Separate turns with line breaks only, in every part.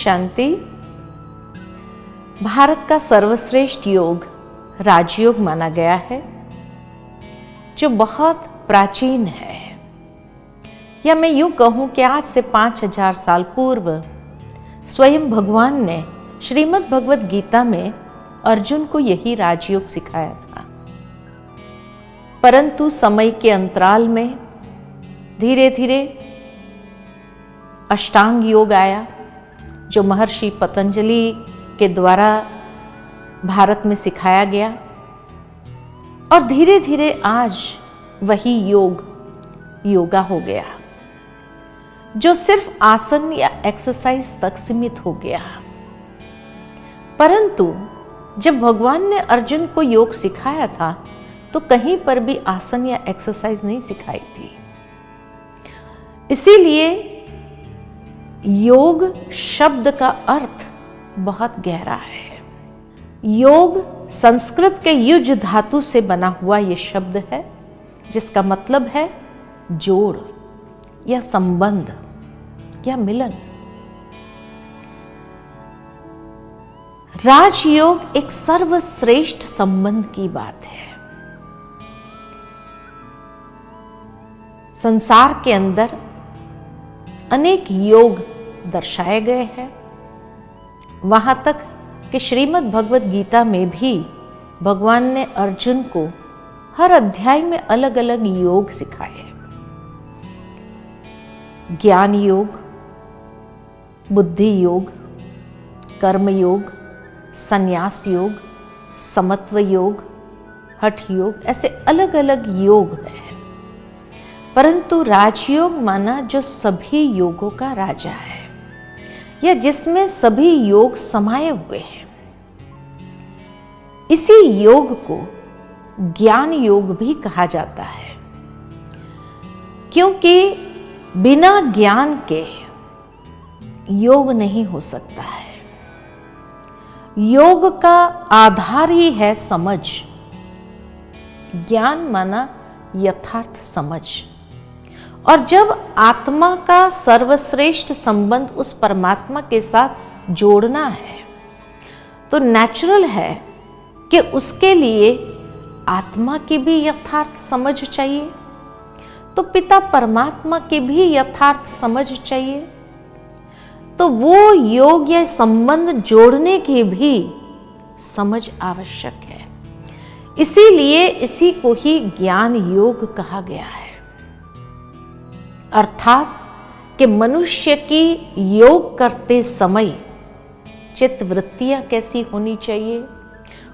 शांति। भारत का सर्वश्रेष्ठ योग राजयोग माना गया है, जो बहुत प्राचीन है। या मैं यूं कहूं कि आज से 5000 साल पूर्व स्वयं भगवान ने श्रीमद् भगवद गीता में अर्जुन को यही राजयोग सिखाया था। परंतु समय के अंतराल में धीरे धीरे अष्टांग योग आया, जो महर्षि पतंजलि के द्वारा भारत में सिखाया गया, और धीरे धीरे आज वही योग योगा हो गया, जो सिर्फ आसन या एक्सरसाइज तक सीमित हो गया। परंतु जब भगवान ने अर्जुन को योग सिखाया था तो कहीं पर भी आसन या एक्सरसाइज नहीं सिखाई थी। इसीलिए योग शब्द का अर्थ बहुत गहरा है। योग संस्कृत के युज धातु से बना हुआ यह शब्द है, जिसका मतलब है जोड़ या संबंध या मिलन। राजयोग एक सर्वश्रेष्ठ संबंध की बात है। संसार के अंदर अनेक योग दर्शाए गए हैं, वहां तक कि श्रीमद् भगवद गीता में भी भगवान ने अर्जुन को हर अध्याय में अलग अलग योग सिखाए। ज्ञान योग, बुद्धि योग, कर्म योग, संन्यास योग, समत्व योग, हठ योग, ऐसे अलग अलग योग हैं। परंतु राजयोग माना जो सभी योगों का राजा है, या जिसमें सभी योग समाये हुए हैं। इसी योग को ज्ञान योग भी कहा जाता है, क्योंकि बिना ज्ञान के योग नहीं हो सकता है। योग का आधार ही है समझ। ज्ञान माना यथार्थ समझ। और जब आत्मा का सर्वश्रेष्ठ संबंध उस परमात्मा के साथ जोड़ना है, तो नेचुरल है कि उसके लिए आत्मा की भी यथार्थ समझ चाहिए, तो पिता परमात्मा की भी यथार्थ समझ चाहिए। तो वो योग या संबंध जोड़ने की भी समझ आवश्यक है। इसीलिए इसी को ही ज्ञान योग कहा गया है। अर्थात कि मनुष्य की योग करते समय चित्त वृत्तियां कैसी होनी चाहिए,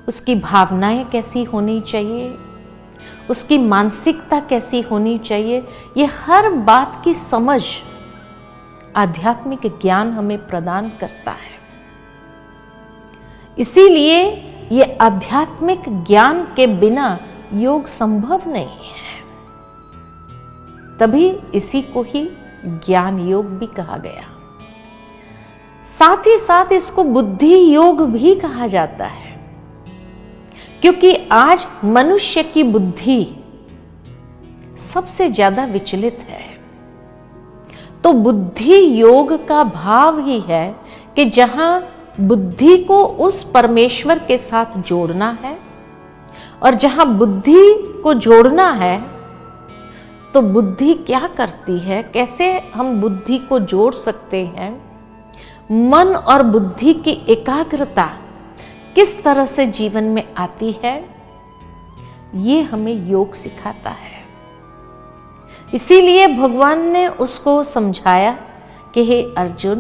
उसकी भावनाएं कैसी होनी चाहिए, उसकी मानसिकता कैसी होनी चाहिए, ये हर बात की समझ आध्यात्मिक ज्ञान हमें प्रदान करता है। इसीलिए ये आध्यात्मिक ज्ञान के बिना योग संभव नहीं है। तभी इसी को ही ज्ञान योग भी कहा गया। साथ ही साथ इसको बुद्धि योग भी कहा जाता है, क्योंकि आज मनुष्य की बुद्धि सबसे ज्यादा विचलित है। तो बुद्धि योग का भाव ही है कि जहां बुद्धि को उस परमेश्वर के साथ जोड़ना है, और जहां बुद्धि को जोड़ना है तो बुद्धि क्या करती है, कैसे हम बुद्धि को जोड़ सकते हैं, मन और बुद्धि की एकाग्रता किस तरह से जीवन में आती है, ये हमें योग सिखाता है। इसीलिए भगवान ने उसको समझाया कि हे अर्जुन,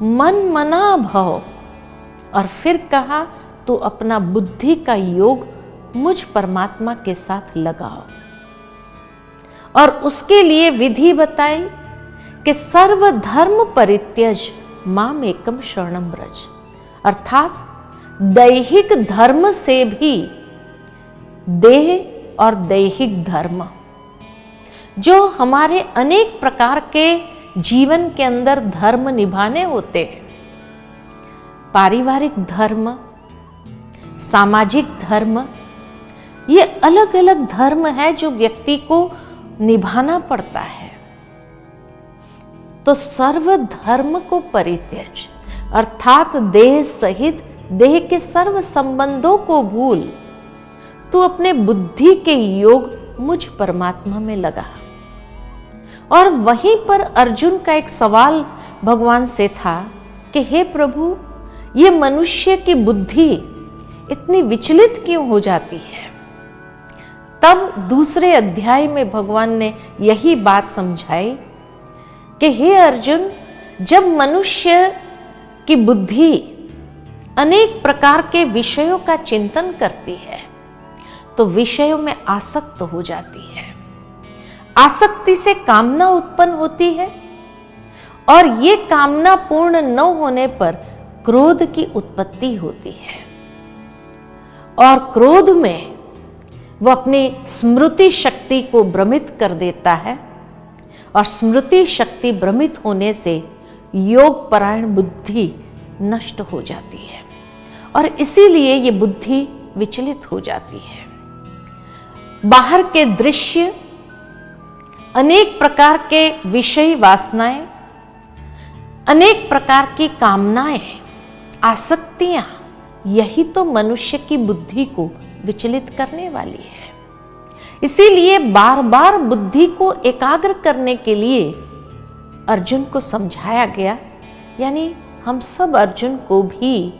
मन मना भव, और फिर कहा तो अपना बुद्धि का योग मुझ परमात्मा के साथ लगाओ। और उसके लिए विधि बताई कि सर्वधर्म परित्यज माम एकम शरणम व्रज। अर्थात दैहिक धर्म से भी देह और दैहिक धर्म, जो हमारे अनेक प्रकार के जीवन के अंदर धर्म निभाने होते हैं, पारिवारिक धर्म, सामाजिक धर्म, ये अलग अलग धर्म है जो व्यक्ति को निभाना पड़ता है। तो सर्व धर्म को परित्यज, अर्थात देह सहित देह के सर्व संबंधों को भूल तू अपने बुद्धि के योग मुझ परमात्मा में लगा। और वहीं पर अर्जुन का एक सवाल भगवान से था कि हे प्रभु, ये मनुष्य की बुद्धि इतनी विचलित क्यों हो जाती है? तब दूसरे अध्याय में भगवान ने यही बात समझाई कि हे अर्जुन, जब मनुष्य की बुद्धि अनेक प्रकार के विषयों का चिंतन करती है तो विषयों में आसक्त हो जाती है। आसक्ति से कामना उत्पन्न होती है और ये कामना पूर्ण न होने पर क्रोध की उत्पत्ति होती है। और क्रोध में वो अपनी स्मृति शक्ति को भ्रमित कर देता है और स्मृति शक्ति भ्रमित होने से योग परायण बुद्धि नष्ट हो जाती है और इसीलिए ये बुद्धि विचलित हो जाती है। बाहर के दृश्य, अनेक प्रकार के विषय वासनाएं, अनेक प्रकार की कामनाएं, आसक्तियां, यही तो मनुष्य की बुद्धि को विचलित करने वाली है। इसीलिए बार बार बुद्धि को एकाग्र करने के लिए अर्जुन को समझाया गया। यानी हम सब अर्जुन को भी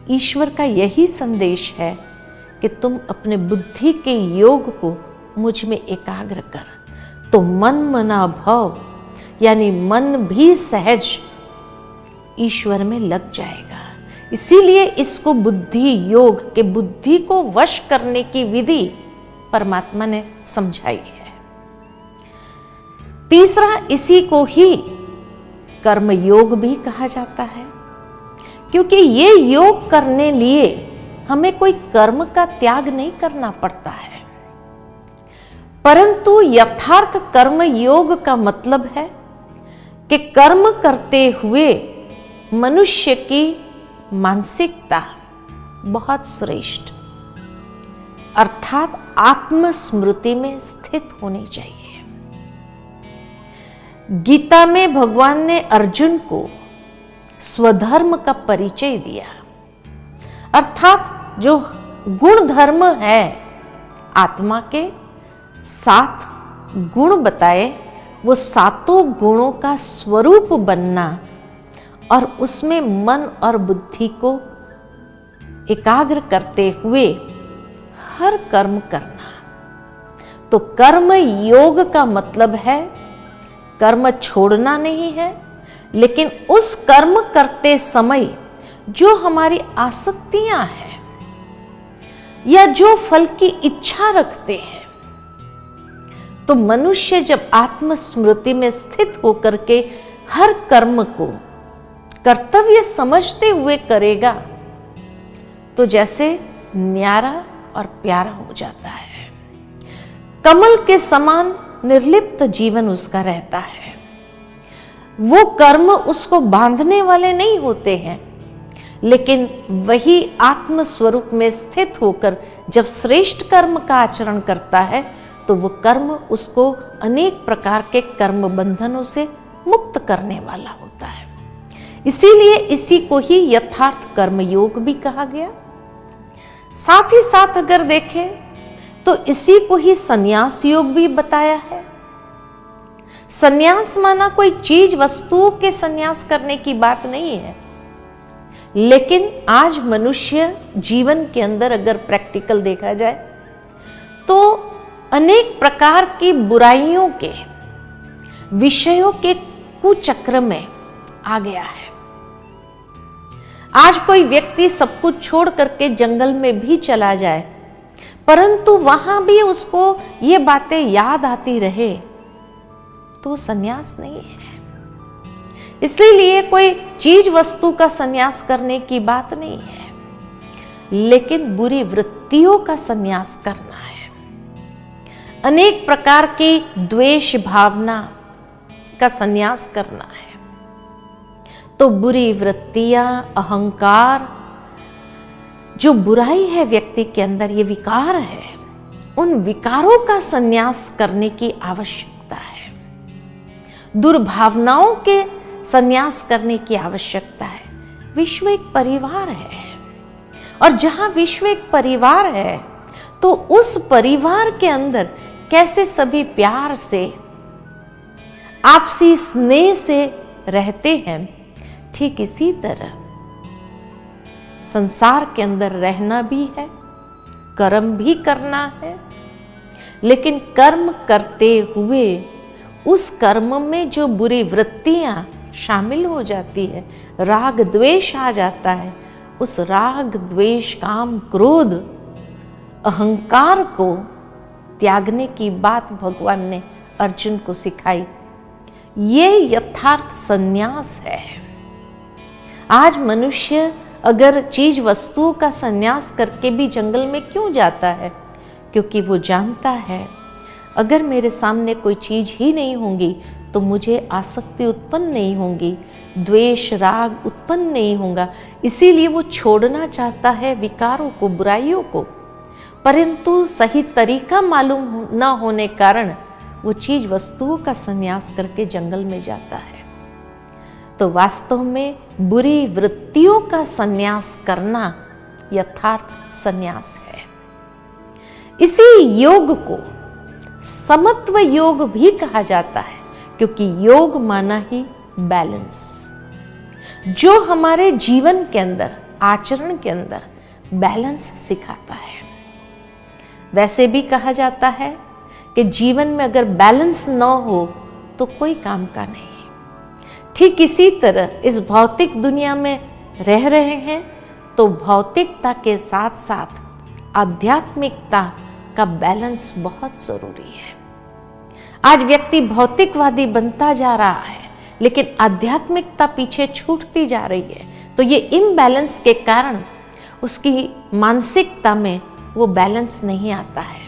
ईश्वर का यही संदेश है कि तुम अपने बुद्धि के योग को मुझ में एकाग्र कर, तो मन मना भव, यानी मन भी सहज ईश्वर में लग जाएगा। इसीलिए इसको बुद्धि योग के बुद्धि को वश करने की विधि परमात्मा ने समझाई है। तीसरा, इसी को ही कर्म योग भी कहा जाता है, क्योंकि ये योग करने लिए हमें कोई कर्म का त्याग नहीं करना पड़ता है, परंतु यथार्थ कर्म योग का मतलब है कि कर्म करते हुए मनुष्य की मानसिकता बहुत श्रेष्ठ अर्थात आत्मस्मृति में स्थित होनी चाहिए। गीता में भगवान ने अर्जुन को स्वधर्म का परिचय दिया, अर्थात जो गुण धर्म है आत्मा के 7 गुण बताए, वो 7 गुणों का स्वरूप बनना और उसमें मन और बुद्धि को एकाग्र करते हुए हर कर्म करना। तो कर्म योग का मतलब है कर्म छोड़ना नहीं है, लेकिन उस कर्म करते समय जो हमारी आसक्तियां हैं या जो फल की इच्छा रखते हैं, तो मनुष्य जब आत्मस्मृति में स्थित होकर के हर कर्म को कर्तव्य समझते हुए करेगा तो जैसे न्यारा और प्यारा हो जाता है। कमल के समान निर्लिप्त जीवन उसका रहता है। वो कर्म उसको बांधने वाले नहीं होते हैं, लेकिन वही आत्म स्वरूप में स्थित होकर जब श्रेष्ठ कर्म का आचरण करता है तो वो कर्म उसको अनेक प्रकार के कर्म बंधनों से मुक्त करने वाला होता है। इसीलिए इसी को ही यथार्थ कर्म योग भी कहा गया। साथ ही साथ अगर देखें तो इसी को ही संन्यास योग भी बताया है। संन्यास माना कोई चीज वस्तुओं के संन्यास करने की बात नहीं है, लेकिन आज मनुष्य जीवन के अंदर अगर प्रैक्टिकल देखा जाए तो अनेक प्रकार की बुराइयों के विषयों के कुचक्र में आ गया है। आज कोई व्यक्ति सब कुछ छोड़ करके जंगल में भी चला जाए, परंतु वहां भी उसको ये बातें याद आती रहे तो वो संन्यास नहीं है। इसलिए कोई चीज वस्तु का संन्यास करने की बात नहीं है, लेकिन बुरी वृत्तियों का संन्यास करना है। अनेक प्रकार की द्वेष भावना का संन्यास करना है। तो बुरी वृत्तियां, अहंकार, जो बुराई है व्यक्ति के अंदर, ये विकार है, उन विकारों का संन्यास करने की आवश्यकता है। दुर्भावनाओं के संन्यास करने की आवश्यकता है। विश्व एक परिवार है, और जहां विश्व एक परिवार है तो उस परिवार के अंदर कैसे सभी प्यार से, आपसी स्नेह से रहते हैं, ठीक इसी तरह संसार के अंदर रहना भी है, कर्म भी करना है। लेकिन कर्म करते हुए उस कर्म में जो बुरी वृत्तियां शामिल हो जाती है, राग द्वेष आ जाता है, उस राग द्वेष काम क्रोध अहंकार को त्यागने की बात भगवान ने अर्जुन को सिखाई। ये यथार्थ संन्यास है। आज मनुष्य अगर चीज वस्तुओं का संन्यास करके भी जंगल में क्यों जाता है? क्योंकि वो जानता है अगर मेरे सामने कोई चीज ही नहीं होगी तो मुझे आसक्ति उत्पन्न नहीं होगी, द्वेष राग उत्पन्न नहीं होगा। इसीलिए वो छोड़ना चाहता है विकारों को, बुराइयों को, परंतु सही तरीका मालूम न होने कारण वो चीज वस्तुओं का संन्यास करके जंगल में जाता है। तो वास्तव में बुरी वृत्तियों का संन्यास करना यथार्थ संन्यास है। इसी योग को समत्व योग भी कहा जाता है, क्योंकि योग माना ही बैलेंस, जो हमारे जीवन के अंदर, आचरण के अंदर बैलेंस सिखाता है। वैसे भी कहा जाता है कि जीवन में अगर बैलेंस न हो तो कोई काम का नहीं। ठीक इसी तरह इस भौतिक दुनिया में रह रहे हैं तो भौतिकता के साथ साथ आध्यात्मिकता का बैलेंस बहुत जरूरी है। आज व्यक्ति भौतिकवादी बनता जा रहा है लेकिन आध्यात्मिकता पीछे छूटती जा रही है, तो ये इम्बैलेंस के कारण उसकी मानसिकता में वो बैलेंस नहीं आता है।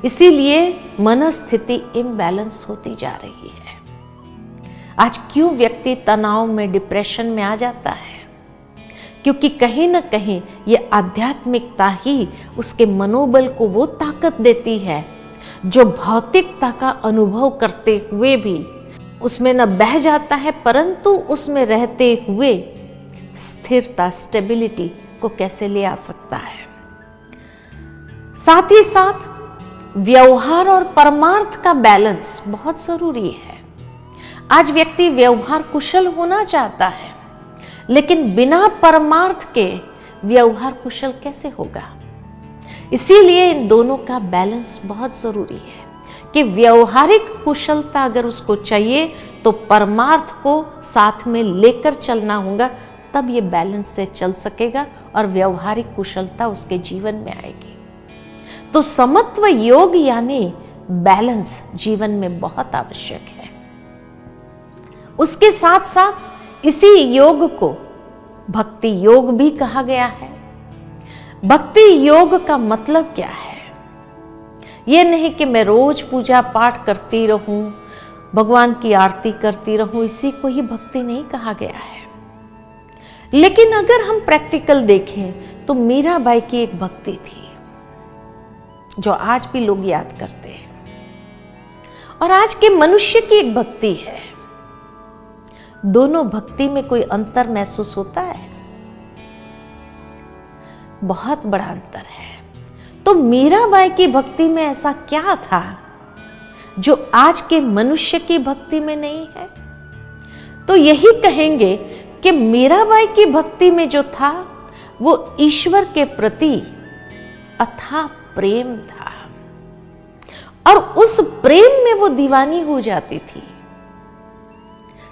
इसीलिए मनस्थिति इम्बैलेंस होती जा रही है। आज क्यों व्यक्ति तनाव में, डिप्रेशन में आ जाता है? क्योंकि कहीं ना कहीं ये आध्यात्मिकता ही उसके मनोबल को वो ताकत देती है जो भौतिकता का अनुभव करते हुए भी उसमें न बह जाता है, परंतु उसमें रहते हुए स्थिरता, स्टेबिलिटी को कैसे ले आ सकता है। साथ ही साथ व्यवहार और परमार्थ का बैलेंस बहुत जरूरी है। आज व्यक्ति व्यवहार कुशल होना चाहता है, लेकिन बिना परमार्थ के व्यवहार कुशल कैसे होगा? इसीलिए इन दोनों का बैलेंस बहुत जरूरी है कि व्यवहारिक कुशलता अगर उसको चाहिए तो परमार्थ को साथ में लेकर चलना होगा, तब ये बैलेंस से चल सकेगा और व्यवहारिक कुशलता उसके जीवन में आएगी। तो समत्व योग यानी बैलेंस जीवन में बहुत आवश्यक है। उसके साथ साथ इसी योग को भक्ति योग भी कहा गया है। भक्ति योग का मतलब क्या है? यह नहीं कि मैं रोज पूजा पाठ करती रहूं, भगवान की आरती करती रहूं, इसी को ही भक्ति नहीं कहा गया है। लेकिन अगर हम प्रैक्टिकल देखें तो मीराबाई की एक भक्ति थी जो आज भी लोग याद करते हैं, और आज के मनुष्य की एक भक्ति है। दोनों भक्ति में कोई अंतर महसूस होता है? बहुत बड़ा अंतर है। तो मीराबाई की भक्ति में ऐसा क्या था जो आज के मनुष्य की भक्ति में नहीं है? तो यही कहेंगे कि मीराबाई की भक्ति में जो था वो ईश्वर के प्रति अथाह प्रेम था, और उस प्रेम में वो दीवानी हो जाती थी,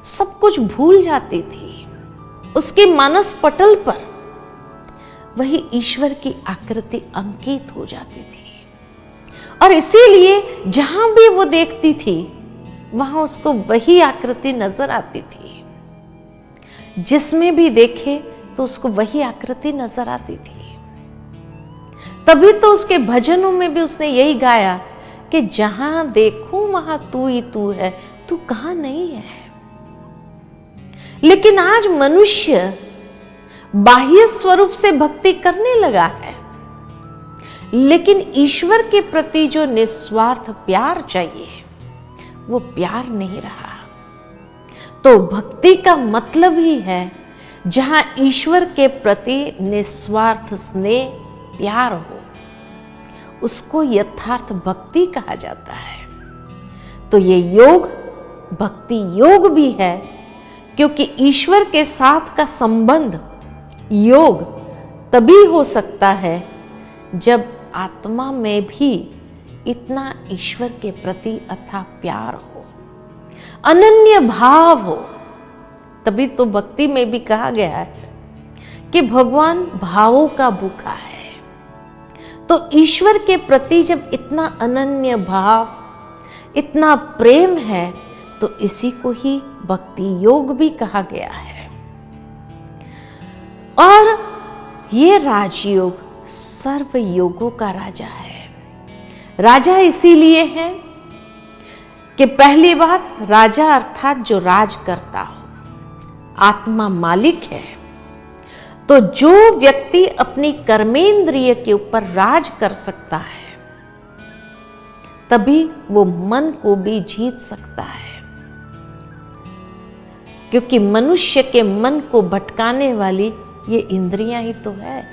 सब कुछ भूल जाती थी। उसके मानस पटल पर वही ईश्वर की आकृति अंकित हो जाती थी, और इसीलिए जहां भी वो देखती थी वहां उसको वही आकृति नजर आती थी। जिसमें भी देखे तो उसको वही आकृति नजर आती थी। तभी तो उसके भजनों में भी उसने यही गाया कि जहां देखूं वहां तू ही तू है, तू कहां नहीं है। लेकिन आज मनुष्य बाह्य स्वरूप से भक्ति करने लगा है, लेकिन ईश्वर के प्रति जो निस्वार्थ प्यार चाहिए वो प्यार नहीं रहा। तो भक्ति का मतलब ही है जहां ईश्वर के प्रति निस्वार्थ स्नेह प्यार हो, उसको यथार्थ भक्ति कहा जाता है। तो ये योग भक्ति योग भी है, क्योंकि ईश्वर के साथ का संबंध योग तभी हो सकता है जब आत्मा में भी इतना ईश्वर के प्रति अथाह प्यार हो, अनन्य भाव हो। तभी तो भक्ति में भी कहा गया है कि भगवान भावों का भूखा है। तो ईश्वर के प्रति जब इतना अनन्य भाव, इतना प्रेम है, तो इसी को ही भक्ति योग भी कहा गया है। और ये राजयोग सर्व योगों का राजा है। राजा इसीलिए है कि पहली बात, राजा अर्थात जो राज करता हो, आत्मा मालिक है। तो जो व्यक्ति अपनी कर्मेंद्रिय के ऊपर राज कर सकता है, तभी वो मन को भी जीत सकता है। क्योंकि मनुष्य के मन को भटकाने वाली ये इंद्रियां ही तो है,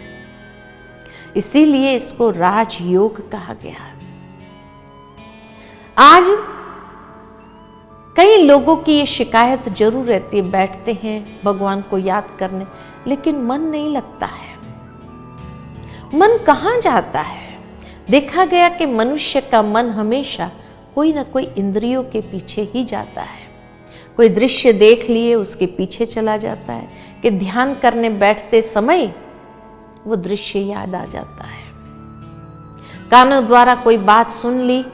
इसीलिए इसको राजयोग कहा गया। आज कई लोगों की ये शिकायत जरूर रहती है, बैठते हैं भगवान को याद करने, लेकिन मन नहीं लगता है। मन कहाँ जाता है? देखा गया कि मनुष्य का मन हमेशा कोई ना कोई इंद्रियों के पीछे ही जाता है। कोई दृश्य देख लिए उसके पीछे चला जाता है, कि ध्यान करने बैठते समय वो दृश्य याद आ जाता है। कानों द्वारा कोई बात सुन ली,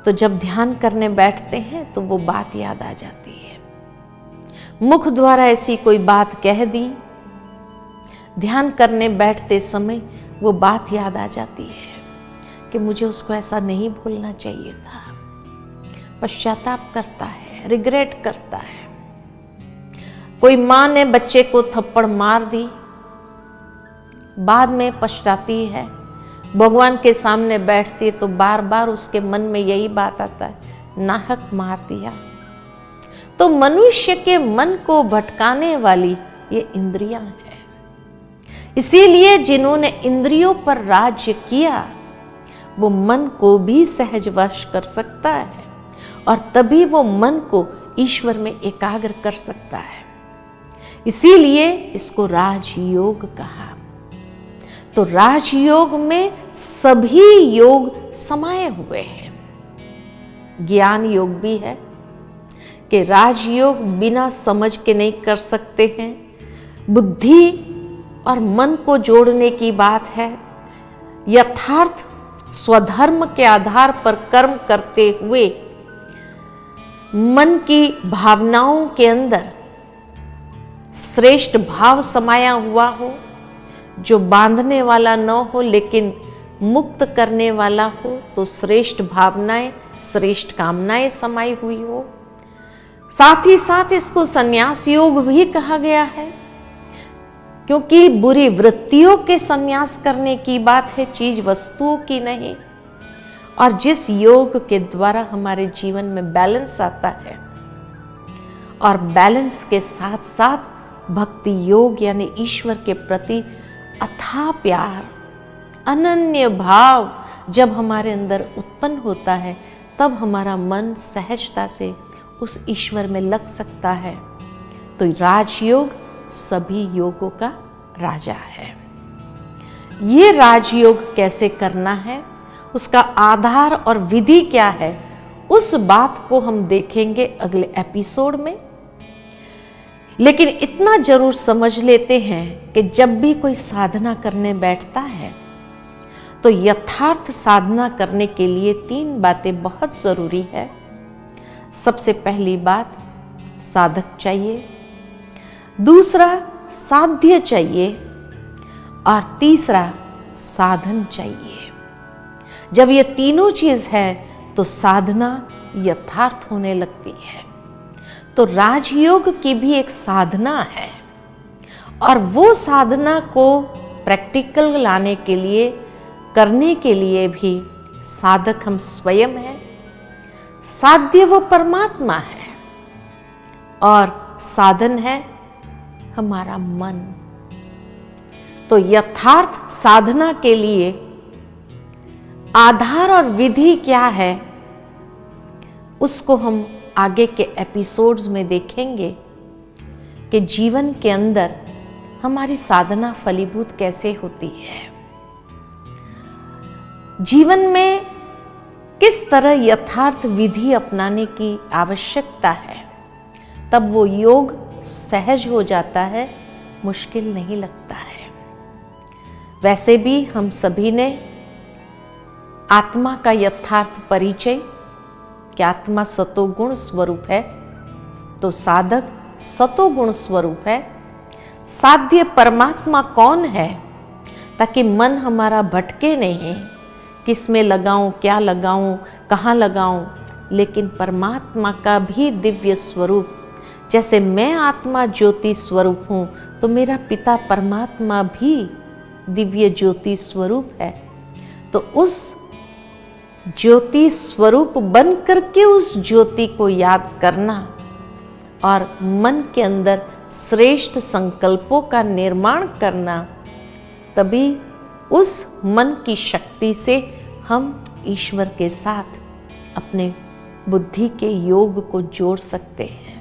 तो जब ध्यान करने बैठते हैं तो वो बात याद आ जाती है। मुख द्वारा ऐसी कोई बात कह दी, ध्यान करने बैठते समय वो बात याद आ जाती है कि मुझे उसको ऐसा नहीं बोलना चाहिए था। पश्चाताप करता है, रिग्रेट करता है। कोई माँ ने बच्चे को थप्पड़ मार दी, बाद में पछताती है, भगवान के सामने बैठती है तो बार बार उसके मन में यही बात आता है, नाहक मार दिया। तो मनुष्य के मन को भटकाने वाली ये इंद्रियां हैं। इसीलिए जिन्होंने इंद्रियों पर राज्य किया, वो मन को भी सहज वश कर सकता है, और तभी वो मन को ईश्वर में एकाग्र कर सकता है। इसीलिए इसको राजयोग कहा। तो राजयोग में सभी योग समाये हुए हैं। ज्ञान योग भी है कि राजयोग बिना समझ के नहीं कर सकते हैं। बुद्धि और मन को जोड़ने की बात है। यथार्थ स्वधर्म के आधार पर कर्म करते हुए मन की भावनाओं के अंदर श्रेष्ठ भाव समाया हुआ हो, जो बांधने वाला न हो लेकिन मुक्त करने वाला हो, तो श्रेष्ठ भावनाएं, श्रेष्ठ कामनाएं समाई हुई हो। साथ ही साथ इसको संन्यास योग भी कहा गया है, क्योंकि बुरी वृत्तियों के संन्यास करने की बात है, चीज वस्तुओं की नहीं। और जिस योग के द्वारा हमारे जीवन में बैलेंस आता है, और बैलेंस के साथ साथ भक्ति योग यानी ईश्वर के प्रति अथाह प्यार, अनन्य भाव जब हमारे अंदर उत्पन्न होता है, तब हमारा मन सहजता से उस ईश्वर में लग सकता है। तो राजयोग सभी योगों का राजा है। ये राजयोग कैसे करना है, उसका आधार और विधि क्या है, उस बात को हम देखेंगे अगले एपिसोड में। लेकिन इतना जरूर समझ लेते हैं कि जब भी कोई साधना करने बैठता है, तो यथार्थ साधना करने के लिए 3 बातें बहुत जरूरी है। सबसे पहली बात, साधक चाहिए, दूसरा साध्य चाहिए, और तीसरा साधन चाहिए। जब ये तीनों चीज है तो साधना यथार्थ होने लगती है। तो राजयोग की भी एक साधना है, और वो साधना को प्रैक्टिकल लाने के लिए, करने के लिए भी साधक हम स्वयं हैं। साध्य वो परमात्मा है, और साधन है हमारा मन। तो यथार्थ साधना के लिए आधार और विधि क्या है, उसको हम आगे के एपिसोड्स में देखेंगे कि जीवन के अंदर हमारी साधना फलीभूत कैसे होती है, जीवन में किस तरह यथार्थ विधि अपनाने की आवश्यकता है, तब वो योग सहज हो जाता है, मुश्किल नहीं लगता है। वैसे भी हम सभी ने आत्मा का यथार्थ परिचय कि आत्मा सतोगुण स्वरूप है, तो साधक सतोगुण स्वरूप है। साध्य परमात्मा कौन है, ताकि मन हमारा भटके नहीं, किस में लगाऊं, क्या लगाऊं, कहाँ लगाऊं, लेकिन परमात्मा का भी दिव्य स्वरूप, जैसे मैं आत्मा ज्योति स्वरूप हूं, तो मेरा पिता परमात्मा भी दिव्य ज्योति स्वरूप है। तो उस ज्योति स्वरूप बन करके उस ज्योति को याद करना और मन के अंदर श्रेष्ठ संकल्पों का निर्माण करना, तभी उस मन की शक्ति से हम ईश्वर के साथ अपने बुद्धि के योग को जोड़ सकते हैं।